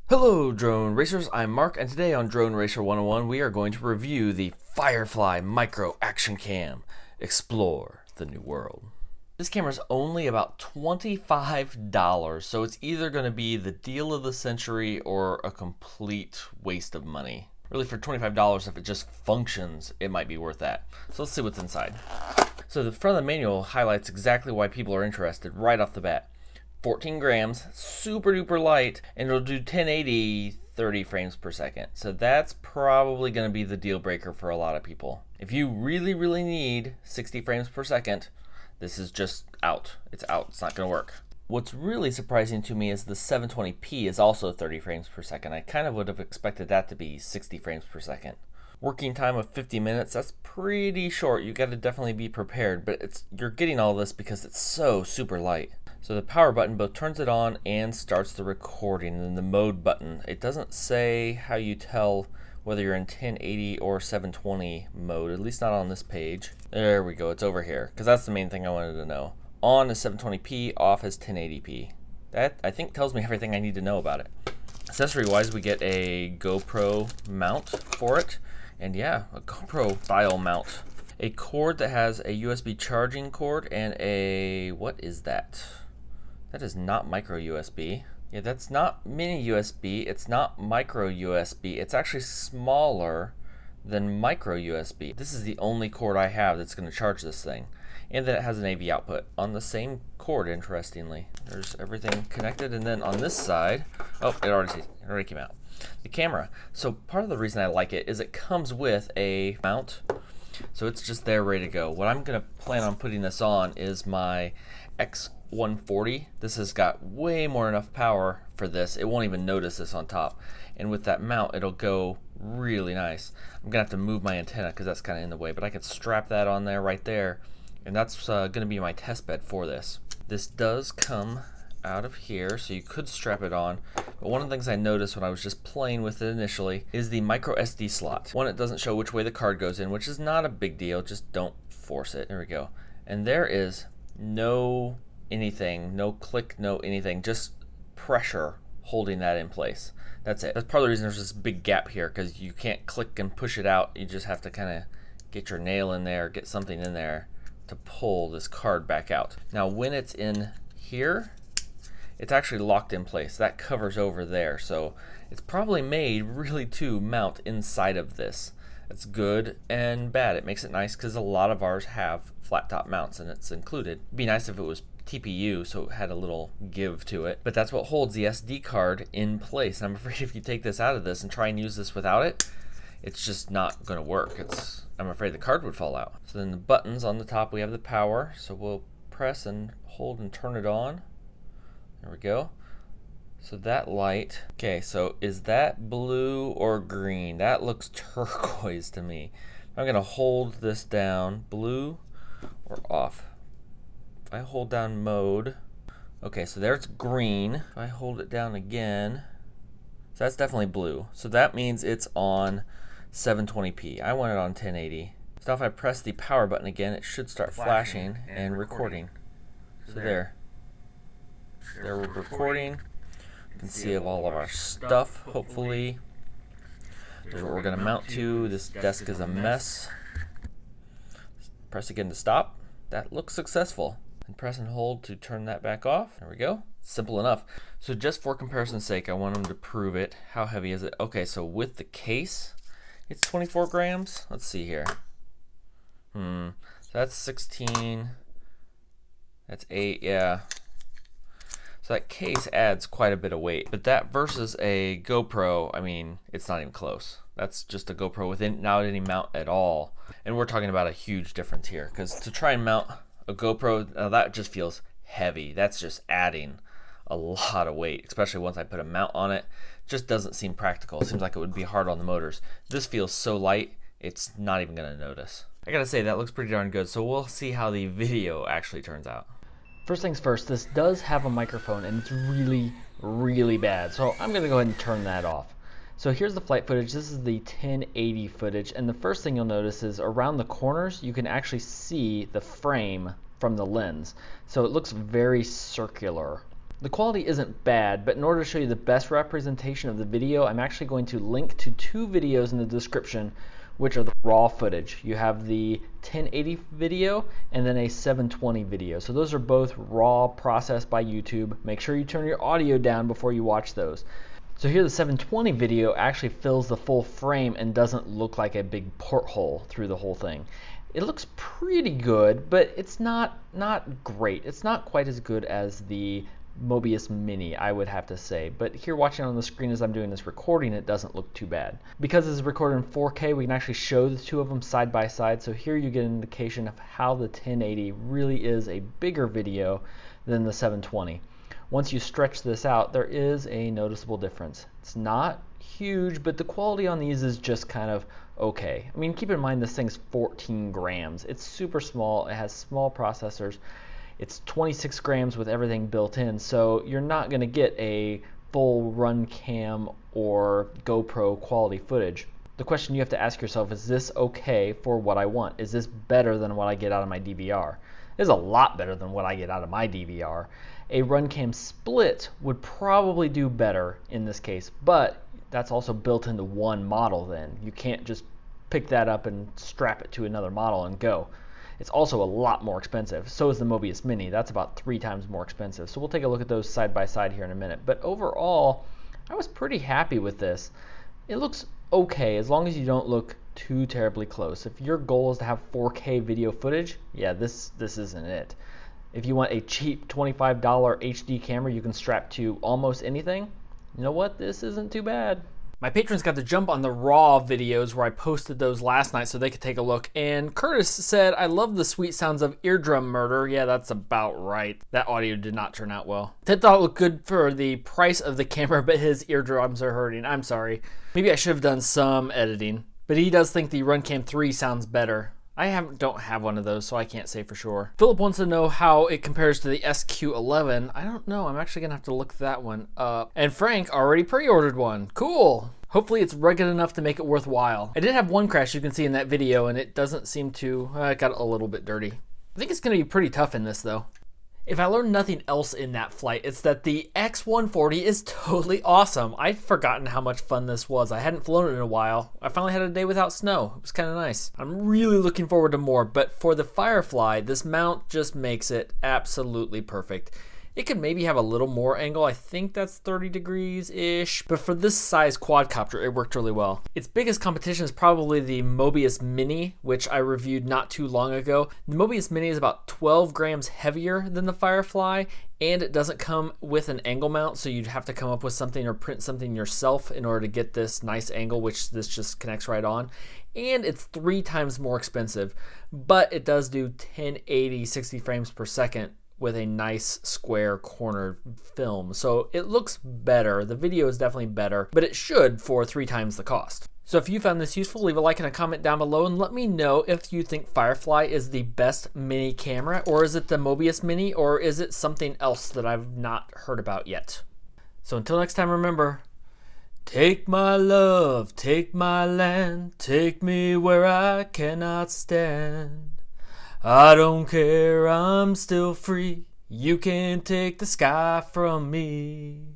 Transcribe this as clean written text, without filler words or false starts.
Hello drone racers, I'm Mark, and today on Drone Racer 101 we are going to review the Firefly Micro Action Cam. Explore the new world. This camera is only about $25, so it's either going to be the deal of the century or a complete waste of money. Really, for $25, if it just functions, it might be worth that. So let's see what's inside. So the front of the manual highlights exactly why people are interested right off the bat. 14 grams, super duper light, and it'll do 1080 30 frames per second. So that's probably going to be the deal breaker for a lot of people. If you really need 60 frames per second, this is just out. It's out. It's not going to work. What's really surprising to me is the 720p is also 30 frames per second. I kind of would have expected that to be 60 frames per second. Working time of 50 minutes, that's pretty short. You got to definitely be prepared, but you're getting all this because it's so super light. So the power button both turns it on and starts the recording. And then the mode button, it doesn't say how you tell whether you're in 1080 or 720 mode, at least not on this page. There we go, it's over here, because that's the main thing I wanted to know. On is 720p, off is 1080p. That, I think, tells me everything I need to know about it. Accessory wise, we get a GoPro mount for it. And yeah, a GoPro style mount. A cord that has a USB charging cord and a, what is that? That is not micro USB. Yeah, that's not mini USB. It's not micro USB. It's actually smaller than micro USB. This is the only cord I have that's going to charge this thing. And then it has an AV output on the same cord, interestingly. There's everything connected. And then on this side, oh, it already came out. The camera. So part of the reason I like it is it comes with a mount. So it's just there ready to go. What I'm going to plan on putting this on is my X140. This has got way more enough power for this. It won't even notice this on top. And with that mount, it'll go really nice. I'm going to have to move my antenna because that's kind of in the way, but I can strap that on there right there. And that's going to be my test bed for this. This does come out of here, so you could strap it on. But one of the things I noticed when I was just playing with it initially is the micro SD slot. One, it doesn't show which way the card goes in, which is not a big deal. Just don't force it. There we go. And there is no anything, no click, no anything, just pressure holding that in place. That's it. That's part of the reason there's this big gap here, because you can't click and push it out. You just have to kind of get your nail in there, get something in there to pull this card back out. Now when it's in here, it's actually locked in place. That covers over there, so it's probably made really to mount inside of this. That's good and bad. It makes it nice because a lot of ours have flat top mounts and it's included. It'd be nice if it was TPU, so it had a little give to it, but that's what holds the SD card in place. And I'm afraid if you take this out of this and try and use this without it, it's just not going to work. I'm afraid the card would fall out. So then the buttons on the top, we have the power, so we'll press and hold and turn it on. There we go. So that light, okay, so is that blue or green? That looks turquoise to me. I'm gonna hold this down, blue or off. If I hold down mode, okay, so there's green. If I hold it down again, so that's definitely blue. So that means it's on 720p. I want it on 1080. So if I press the power button again, it should start flashing and recording. So there we're recording. You can see all of our stuff, hopefully. There's what we're going to mount to. This desk is a mess. Press again to stop. That looks successful. And press and hold to turn that back off. There we go. Simple enough. So just for comparison's sake, I want them to prove it. How heavy is it? Okay, so with the case, it's 24 grams. Let's see here. So that's 16. That's 8, yeah. So that case adds quite a bit of weight, but that versus a GoPro, I mean, it's not even close. That's just a GoPro without any mount at all. And we're talking about a huge difference here, because to try and mount a GoPro, that just feels heavy. That's just adding a lot of weight, especially once I put a mount on it. Just doesn't seem practical. It seems like it would be hard on the motors. This feels so light, it's not even gonna notice. I gotta say, that looks pretty darn good, so we'll see how the video actually turns out. First things first, this does have a microphone and it's really bad. So I'm gonna go ahead and turn that off. So here's the flight footage. This is the 1080 footage. And the first thing you'll notice is around the corners, you can actually see the frame from the lens. So it looks very circular. The quality isn't bad, but in order to show you the best representation of the video, I'm actually going to link to two videos in the description, which are the raw footage. You have the 1080 video and then a 720 video. So those are both raw, processed by YouTube. Make sure you turn your audio down before you watch those. So here the 720 video actually fills the full frame and doesn't look like a big porthole through the whole thing. It looks pretty good, but it's not great. It's not quite as good as the Mobius Mini, I would have to say. But here watching on the screen as I'm doing this recording, it doesn't look too bad. Because this is recorded in 4K, we can actually show the two of them side by side. So here you get an indication of how the 1080 really is a bigger video than the 720. Once you stretch this out, there is a noticeable difference. It's not huge, but the quality on these is just kind of okay. I mean, keep in mind this thing's 14 grams. It's super small. It has small processors. It's 26 grams with everything built in, so you're not going to get a full run cam or GoPro quality footage. The question you have to ask yourself, is this okay for what I want? Is this better than what I get out of my DVR? It's a lot better than what I get out of my DVR. A run cam split would probably do better in this case, but that's also built into one model then. You can't just pick that up and strap it to another model and go. It's also a lot more expensive. So is the Mobius Mini. That's about 3 times more expensive. So we'll take a look at those side by side here in a minute. But overall, I was pretty happy with this. It looks okay as long as you don't look too terribly close. If your goal is to have 4K video footage, yeah, this isn't it. If you want a cheap $25 HD camera you can strap to almost anything, you know what? This isn't too bad. My patrons got to jump on the raw videos where I posted those last night so they could take a look. And Curtis said, I love the sweet sounds of eardrum murder. Yeah, that's about right. That audio did not turn out well. Ted thought it looked good for the price of the camera, but his eardrums are hurting. I'm sorry. Maybe I should have done some editing. But he does think the Runcam 3 sounds better. I don't have one of those, so I can't say for sure. Philip wants to know how it compares to the SQ11. I don't know. I'm actually going to have to look that one up. And Frank already pre-ordered one. Cool. Hopefully it's rugged enough to make it worthwhile. I did have one crash you can see in that video, and it doesn't seem to... it got a little bit dirty. I think it's going to be pretty tough in this, though. If I learned nothing else in that flight, it's that the X140 is totally awesome. I'd forgotten how much fun this was. I hadn't flown it in a while. I finally had a day without snow. It was kind of nice. I'm really looking forward to more, but for the Firefly, this mount just makes it absolutely perfect. It could maybe have a little more angle. I think that's 30 degrees-ish. But for this size quadcopter, it worked really well. Its biggest competition is probably the Mobius Mini, which I reviewed not too long ago. The Mobius Mini is about 12 grams heavier than the Firefly, and it doesn't come with an angle mount, so you'd have to come up with something or print something yourself in order to get this nice angle, which this just connects right on. And it's 3 times more expensive, but it does do 1080 60 frames per second with a nice square cornered film. So it looks better. The video is definitely better, but it should for 3 times the cost. So if you found this useful, leave a like and a comment down below and let me know if you think Firefly is the best mini camera, or is it the Mobius Mini, or is it something else that I've not heard about yet. So until next time, remember, take my love, take my land, take me where I cannot stand. I don't care, I'm still free. You can take the sky from me.